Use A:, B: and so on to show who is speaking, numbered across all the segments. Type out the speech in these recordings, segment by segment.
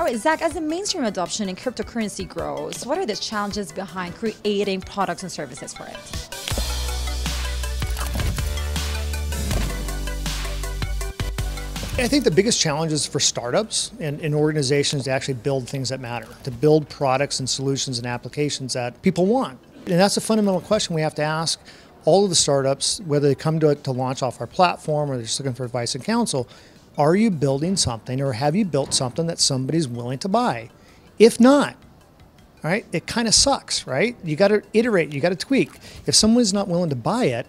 A: All right, Zach, as the mainstream adoption in cryptocurrency grows, what are the challenges behind creating products and services for it?
B: I think the biggest challenge is for startups and organizations to actually build things that matter, to build products and solutions and applications that people want. And that's a fundamental question we have to ask all of the startups, whether they come to launch off our platform or they're just looking for advice and counsel. Are you building something, or have you built something that somebody's willing to buy? If not, all right, it kind of sucks, right? You got to iterate, you got to tweak. If someone's not willing to buy it,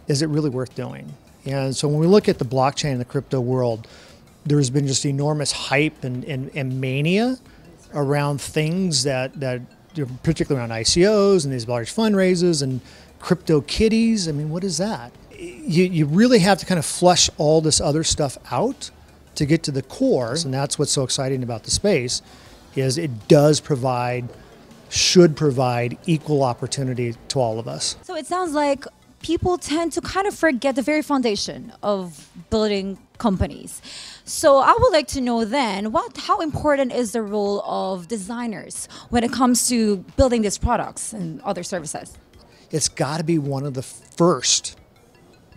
B: is it really worth doing? And so when we look at the blockchain and the crypto world, there's been just enormous hype and mania around things that particularly around ICOs and these large fundraisers and crypto kitties. I mean, what is that? You really have to kind of flush all this other stuff out to get to the core. And that's what's so exciting about the space, is it does provide, should provide equal opportunity to all of us.
A: So it sounds like people tend to kind of forget the very foundation of building companies. So I would like to know then, how important is the role of designers when it comes to building these products and other services?
B: It's got to be one of the first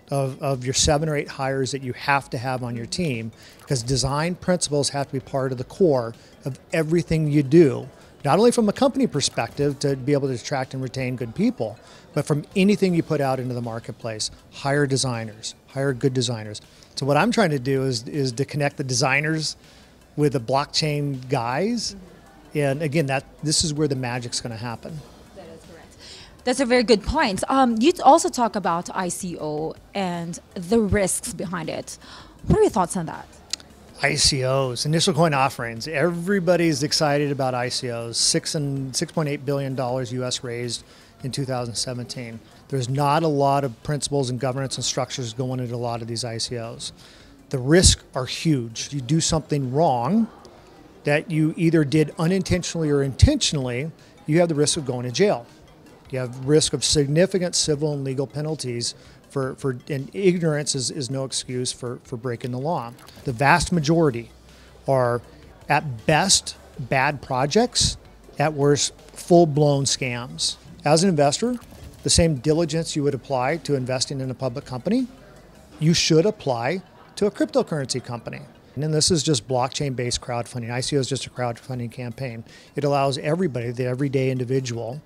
B: of your 7 or 8 hires that you have to have on your team, because design principles have to be part of the core of everything you do, not only from a company perspective to be able to attract and retain good people, but from anything you put out into the marketplace. Hire designers, hire good designers. So what I'm trying to do is to connect the designers with the blockchain guys. And again, this is where the magic's going to happen.
A: That's a very good point. You also talk about ICO and the risks behind it. What are your thoughts on that?
B: ICOs, initial coin offerings. Everybody's excited about ICOs. $6.8 billion US raised in 2017. There's not a lot of principles and governance and structures going into a lot of these ICOs. The risks are huge. You do something wrong that you either did unintentionally or intentionally, you have the risk of going to jail. You have risk of significant civil and legal penalties and ignorance is no excuse for breaking the law. The vast majority are, at best, bad projects, at worst, full-blown scams. As an investor, the same diligence you would apply to investing in a public company, you should apply to a cryptocurrency company. And then this is just blockchain-based crowdfunding. ICO is just a crowdfunding campaign. It allows everybody, the everyday individual,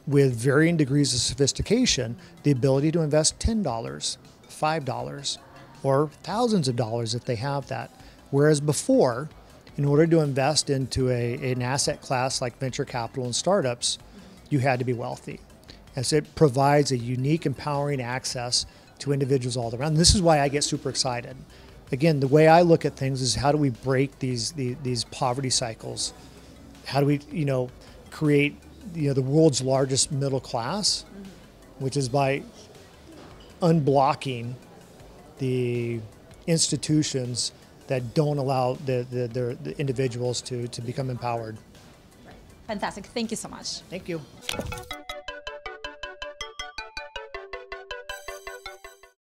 B: with varying degrees of sophistication, the ability to invest $10, $5, or thousands of dollars if they have that. Whereas before, in order to invest into an asset class like venture capital and startups, you had to be wealthy. And so it provides a unique, empowering access to individuals all around. And this is why I get super excited. Again, the way I look at things is, how do we break these poverty cycles? How do we, create the world's largest middle class, which is by unblocking the institutions that don't allow the individuals to become empowered.
A: Fantastic. Thank you so much.
B: Thank you.